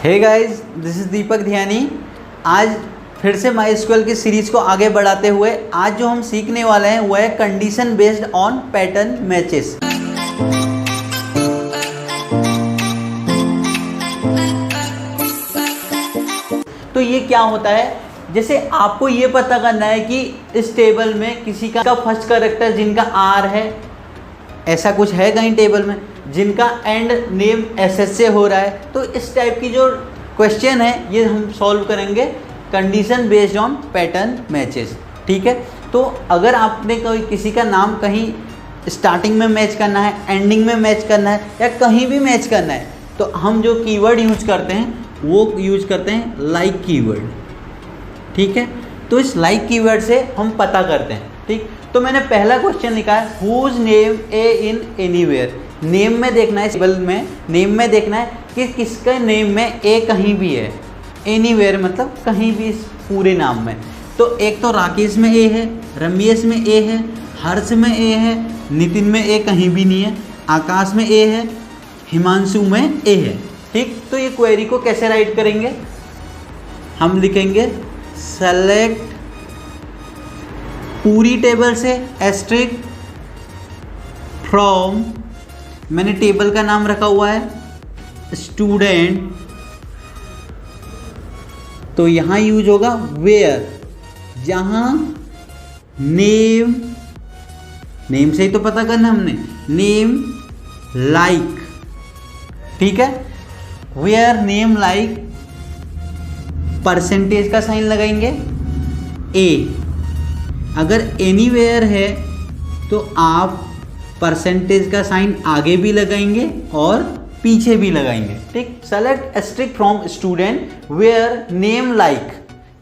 Hey guys, this is दीपक ध्यानी। आज फिर से MySQL की सीरीज़ को आगे बढ़ाते हुए आज जो हम सीखने वाले हैं वह है condition based on pattern matches. तो ये क्या होता है, जैसे आपको ये पता करना है कि इस टेबल में किसी का फर्स्ट कैरेक्टर जिनका आर है, ऐसा कुछ है कहीं टेबल में जिनका एंड नेम एसएस से हो रहा है। तो इस टाइप की जो क्वेश्चन है ये हम सॉल्व करेंगे condition based on pattern matches. ठीक है, तो अगर आपने कोई किसी का नाम कहीं स्टार्टिंग में मैच करना है, एंडिंग में मैच करना है या कहीं भी मैच करना है, तो हम जो कीवर्ड यूज करते हैं वो यूज करते हैं लाइक कीवर्ड। ठीक है, तो इस लाइक कीवर्ड से हम पता करते हैं। ठीक, तो मैंने पहला क्वेश्चन लिखा है हुज नेम ए इन एनीवेयर। नेम में देखना है, टेबल में नेम में देखना है कि किसका नेम में ए कहीं भी है। एनीवेयर मतलब कहीं भी इस पूरे नाम में। तो एक तो राकेश में ए है, रमेश में ए है, हर्ष में ए है, नितिन में ए कहीं भी नहीं है, आकाश में ए है, हिमांशु में ए है। ठीक, तो ये क्वेरी को कैसे राइट करेंगे, हम लिखेंगे सेलेक्ट पूरी टेबल से एस्ट्रिक फ्रॉम, मैंने टेबल का नाम रखा हुआ है स्टूडेंट, तो यहां यूज होगा वेयर, जहां नेम, नेम से ही तो पता करना हमने, नेम लाइक। ठीक है, वेयर नेम लाइक, परसेंटेज का साइन लगाएंगे ए। अगर एनीवेयर है तो आप परसेंटेज का साइन आगे भी लगाएंगे और पीछे भी लगाएंगे। ठीक, select asterisk from student where name like,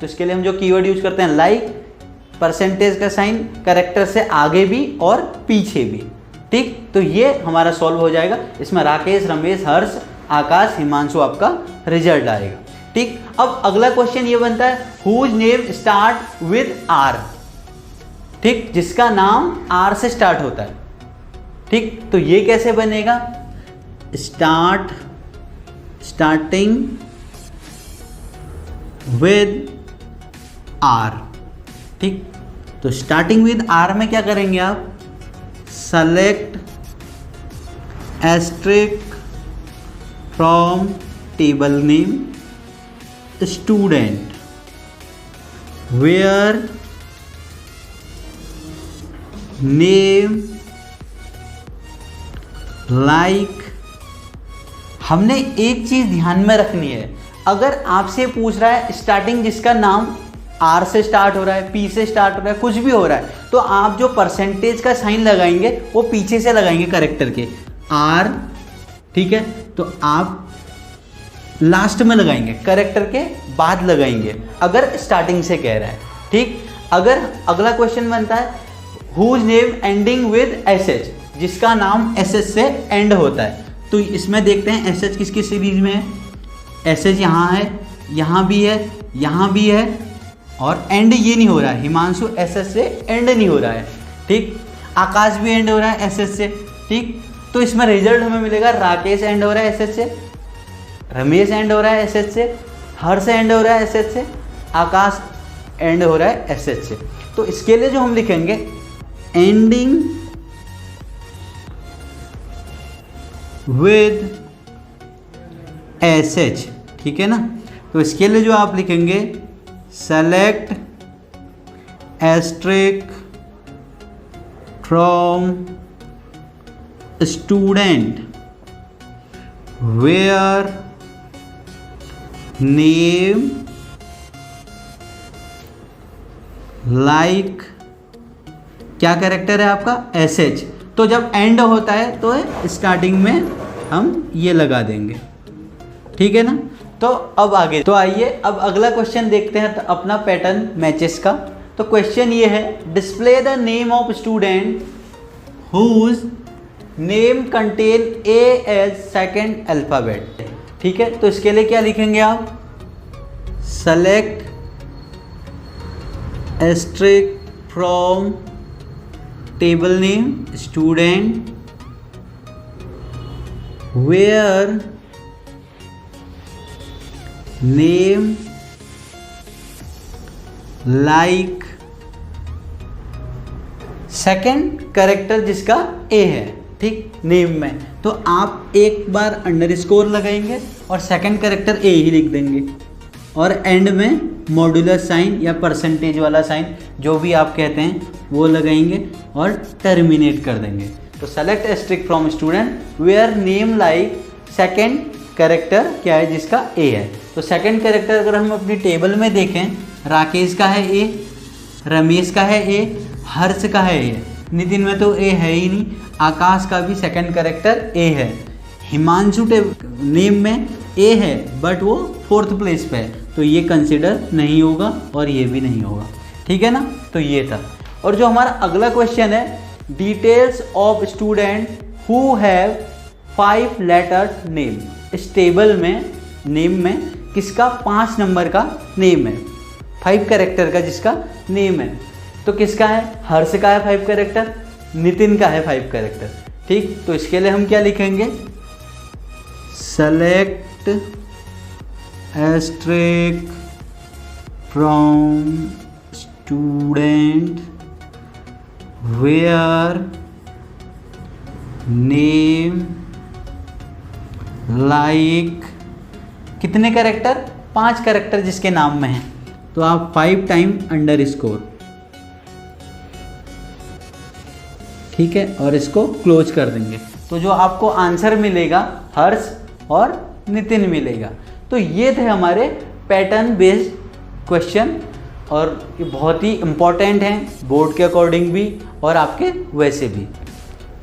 तो इसके लिए हम जो कीवर्ड यूज करते हैं लाइक, परसेंटेज का साइन कैरेक्टर से आगे भी और पीछे भी। ठीक, तो ये हमारा सॉल्व हो जाएगा। इसमें राकेश, रमेश, हर्ष, आकाश, हिमांशु आपका रिजल्ट आएगा। ठीक, अब अगला क्वेश्चन ये बनता है whose name start with R. ठीक, जिसका नाम आर से स्टार्ट होता है। ठीक, तो ये कैसे बनेगा, स्टार्टिंग विद आर। ठीक, तो स्टार्टिंग विद आर में क्या करेंगे आप, select asterisk from table name student where name like. हमने एक चीज ध्यान में रखनी है, अगर आपसे पूछ रहा है स्टार्टिंग जिसका नाम आर से स्टार्ट हो रहा है, पी से स्टार्ट हो रहा है, कुछ भी हो रहा है, तो आप जो परसेंटेज का साइन लगाएंगे वो पीछे से लगाएंगे कैरेक्टर के आर। ठीक है, तो आप लास्ट में लगाएंगे, कैरेक्टर के बाद लगाएंगे अगर स्टार्टिंग से कह रहा है। ठीक, अगर अगला क्वेश्चन बनता है whose name ending with S H, जिसका नाम एस एच से एंड होता है, तो इसमें देखते हैं एस एच किसकी सीरीज में है। एस एच यहाँ है, यहाँ भी है, यहाँ भी है, और एंड ये नहीं हो रहा है, हिमांशु एस एच से एंड नहीं हो रहा है। ठीक, आकाश भी एंड हो रहा है एस एच से। ठीक, तो इसमें रिजल्ट हमें मिलेगा राकेश एंड हो रहा है एस एच से, रमेश एंड हो रहा है एस एच से, हर्ष एंड हो रहा है एस एच से, आकाश एंड हो रहा है एस एच से। तो इसके लिए जो हम लिखेंगे एंडिंग विद एस एच। ठीक है ना, तो इसके लिए जो आप लिखेंगे select asterisk from student where name like, क्या कैरेक्टर है आपका एस एच। तो जब एंड होता है तो स्टार्टिंग में हम ये लगा देंगे। ठीक है ना, तो अब आगे, तो आइए अब अगला क्वेश्चन देखते हैं तो अपना पैटर्न मैचेस का। तो क्वेश्चन ये है display the name of student whose name contain A as second alphabet. ठीक है, तो इसके लिए क्या लिखेंगे आप, select asterisk from table name student where name like second character जिसका ए है, ठीक, नेम में, तो आप एक बार अंडरस्कोर लगाएंगे और सेकेंड कैरेक्टर ए ही लिख देंगे और एंड में मॉड्यूलर साइन या परसेंटेज वाला साइन जो भी आप कहते हैं वो लगाएंगे और टर्मिनेट कर देंगे। तो select asterisk from student where name like second character क्या है जिसका ए है। तो सेकेंड कैरेक्टर अगर हम अपनी टेबल में देखें, राकेश का है ए, रमेश का है ए, हर्ष का है ए, नितिन में तो ए है ही नहीं, आकाश का भी सेकंड कैरेक्टर ए है, हिमांशु नेम में ए है बट वो 4th प्लेस पे है, तो ये कंसिडर नहीं होगा और ये भी नहीं होगा, ठीक है ना। तो ये था। और जो हमारा अगला क्वेश्चन है, details of student who have 5 letter name. इस टेबल में नेम में किसका 5 नंबर का नेम है, 5 कैरेक्टर का जिसका नेम है, तो किसका है, हर्ष का है 5 कैरेक्टर, नितिन का है 5 कैरेक्टर, ठीक। तो इसके लिए हम क्या लिखेंगे, select asterisk from student where name like कितने कैरेक्टर, 5 कैरेक्टर जिसके नाम में है, तो आप 5 टाइम अंडरस्कोर, ठीक है, और इसको क्लोज कर देंगे। तो जो आपको आंसर मिलेगा हर्ष और नितिन मिलेगा। तो ये थे हमारे पैटर्न बेस्ड क्वेश्चन और ये बहुत ही इम्पॉर्टेंट हैं बोर्ड के अकॉर्डिंग भी और आपके वैसे भी।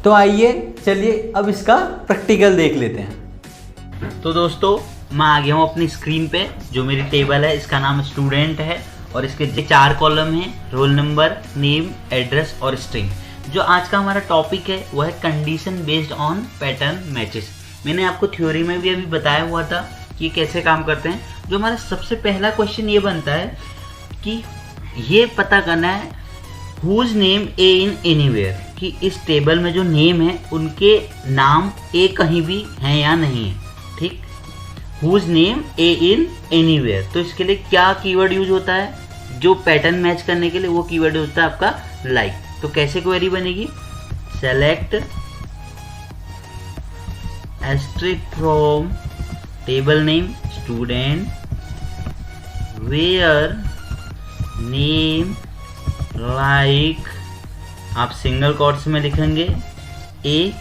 तो आइए चलिए अब इसका प्रैक्टिकल देख लेते हैं। तो दोस्तों मैं आ गया हूँ अपनी स्क्रीन पे, जो मेरी टेबल है इसका नाम स्टूडेंट है और इसके 4 कॉलम हैं, रोल नंबर, नेम, एड्रेस और स्ट्रिंग। जो आज का हमारा टॉपिक है वो है condition based on pattern matches. मैंने आपको थ्योरी में भी अभी बताया हुआ था कि कैसे काम करते हैं। जो हमारा सबसे पहला क्वेश्चन ये बनता है कि ये पता करना है हुज नेम ए इन एनीवेयर, कि इस टेबल में जो नेम है उनके नाम ए कहीं भी हैं या नहीं है, ठीक। हुज नेम ए इन एनीवेयर, तो इसके लिए क्या कीवर्ड यूज होता है, जो पैटर्न मैच करने के लिए वो कीवर्ड होता है आपका लाइक। तो कैसे क्वेरी बनेगी, select asterisk from table name student where name like, आप सिंगल कोट्स में लिखेंगे ए।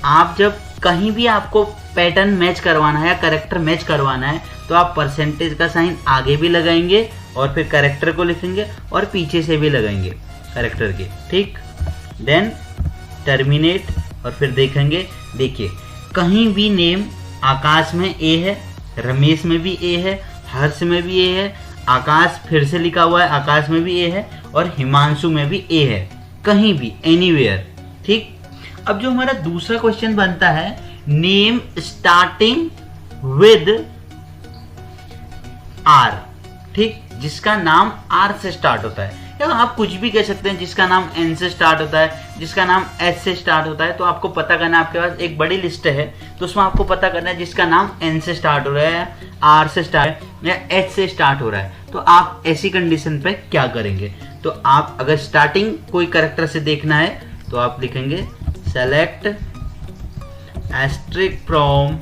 आप जब कहीं भी आपको पैटर्न मैच करवाना है या कैरेक्टर मैच करवाना है तो आप परसेंटेज का साइन आगे भी लगाएंगे और फिर कैरेक्टर को लिखेंगे और पीछे से भी लगाएंगे कैरेक्टर के, ठीक। देन टर्मिनेट और फिर देखेंगे, देखिए कहीं भी नेम आकाश में ए है, रमेश में भी ए है, हर्ष में भी ए है, आकाश फिर से लिखा हुआ है आकाश में भी ए है और हिमांशु में भी ए है, कहीं भी एनीवेयर, ठीक। अब जो हमारा दूसरा क्वेश्चन बनता है नेम स्टार्टिंग विद आर, ठीक, जिसका नाम आर से स्टार्ट होता है, या आप कुछ भी कह सकते हैं, जिसका नाम एन से स्टार्ट होता है, जिसका नाम एस से स्टार्ट होता है। तो आपको पता करना है, आपके पास एक बड़ी लिस्ट है तो उसमें आपको पता करना है जिसका नाम एन से स्टार्ट हो रहा है, आर से स्टार्ट या एच से स्टार्ट हो रहा है। तो आप ऐसी कंडीशन पे क्या करेंगे, तो आप अगर स्टार्टिंग कोई कैरेक्टर से देखना है तो आप लिखेंगे select asterisk from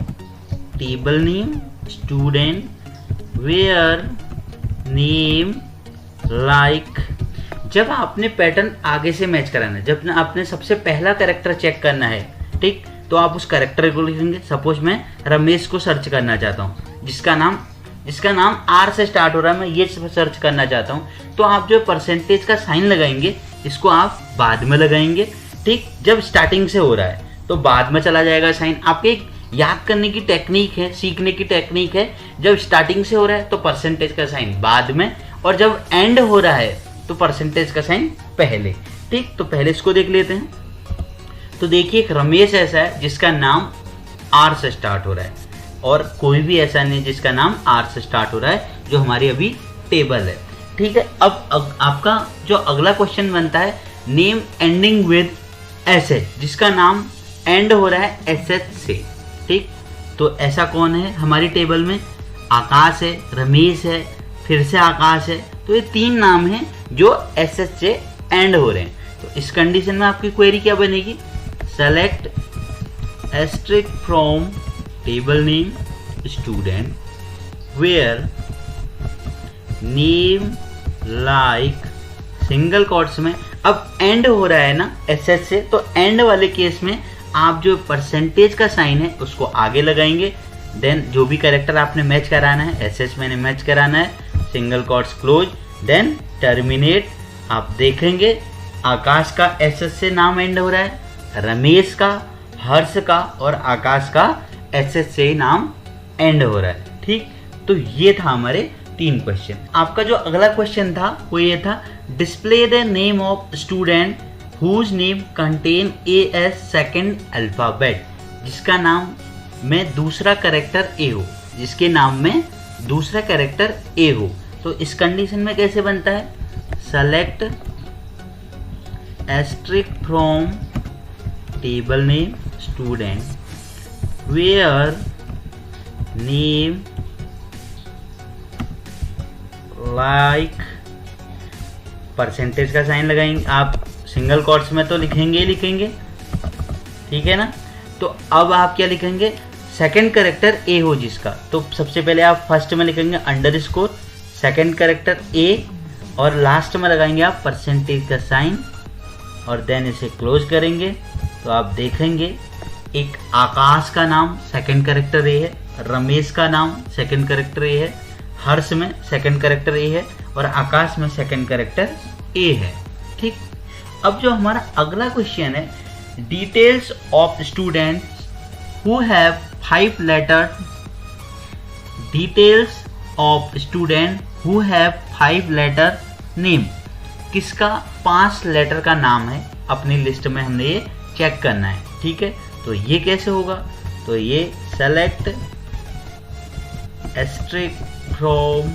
table name student where name like. जब आपने पैटर्न आगे से मैच कराना है, जब आपने सबसे पहला कैरेक्टर चेक करना है, ठीक, तो आप उस कैरेक्टर को लिखेंगे। सपोज मैं रमेश को सर्च करना चाहता हूँ, जिसका नाम आर से स्टार्ट हो रहा है, मैं ये सर्च करना चाहता हूँ, तो आप जो परसेंटेज का साइन लगाएंगे इसको आप बाद में लगाएंगे, ठीक। जब स्टार्टिंग से हो रहा है तो बाद में चला जाएगा साइन। आपके एक याद करने की टेक्निक है, सीखने की टेक्निक है, जब स्टार्टिंग से हो रहा है तो परसेंटेज का साइन बाद में, और जब एंड हो रहा है तो परसेंटेज का साइन पहले, ठीक। तो पहले इसको देख लेते हैं। तो देखिए एक रमेश ऐसा है जिसका नाम आर से स्टार्ट हो रहा है और कोई भी ऐसा नहीं जिसका नाम आर से स्टार्ट हो रहा है, जो हमारी अभी टेबल है, ठीक है। अब आपका जो अगला क्वेश्चन बनता है name ending with S H, जिसका नाम एंड हो रहा है एस एच से, ठीक। तो ऐसा कौन है हमारी टेबल में, आकाश है, रमेश है, फिर से आकाश है। तो ये 3 नाम हैं जो एसएच से एंड हो रहे हैं। तो इस कंडीशन में आपकी क्वेरी क्या बनेगी, select asterisk from table name student where name like single quotes में। अब एंड हो रहा है ना एसएच से, तो एंड वाले केस में आप जो परसेंटेज का साइन है उसको आगे लगाएंगे। देन जो भी कैरेक्टर आपने मैच कराना है, एसएच मैंने मैच कराना है, single quotes close, then terminate. आप देखेंगे आकाश का एसएच से नाम एंड हो रहा है, रमेश का, हर्ष का और आकाश का एसएच से ही नाम एंड हो रहा है। ठीक, तो ये था हमारे 3 क्वेश्चन। आपका जो अगला क्वेश्चन था वो ये था, display the name of student whose name contain A as second alphabet, जिसका नाम में दूसरा कैरेक्टर ए हो, जिसके नाम में दूसरा कैरेक्टर ए हो। तो इस कंडीशन में कैसे बनता है, select asterisk from table name student where name like, percentage का साइन लगाएंगे। आप सिंगल कोट्स में तो लिखेंगे ही लिखेंगे, ठीक है ना। तो अब आप क्या लिखेंगे, सेकंड कैरेक्टर ए हो जिसका, तो सबसे पहले आप फर्स्ट में लिखेंगे अंडरस्कोर, सेकंड कैरेक्टर ए, और लास्ट में लगाएंगे आप परसेंटेज का साइन, और देन इसे क्लोज करेंगे। तो आप देखेंगे एक आकाश का नाम सेकंड कैरेक्टर ए है, रमेश का नाम सेकंड कैरेक्टर ए है, हर्ष में सेकंड कैरेक्टर ए है और आकाश में सेकंड कैरेक्टर ए है। ठीक, अब जो हमारा अगला क्वेश्चन है, details of students who have 5 letter, details of student who have 5 letter name, किसका 5 लेटर का नाम है अपनी लिस्ट में, हमने ये चेक करना है। ठीक है, तो ये कैसे होगा, तो ये select asterisk from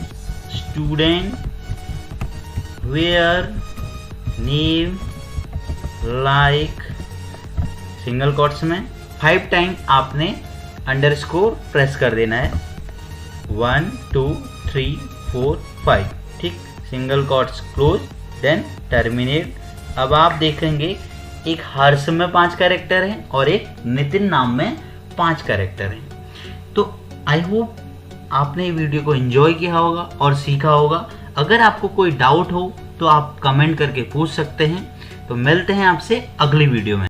student where name like single quotes में 5 टाइम आपने अंडरस्कोर प्रेस कर देना है, 1 2 3 4 5। ठीक, single quotes close, then terminate. अब आप देखेंगे एक हर्ष में 5 कैरेक्टर हैं और एक नितिन नाम में 5 कैरेक्टर हैं। तो आई होप आपने ये वीडियो को एंजॉय किया होगा और सीखा होगा। अगर आपको कोई डाउट हो तो आप कमेंट करके पूछ सकते हैं। तो मिलते हैं आपसे अगली वीडियो में।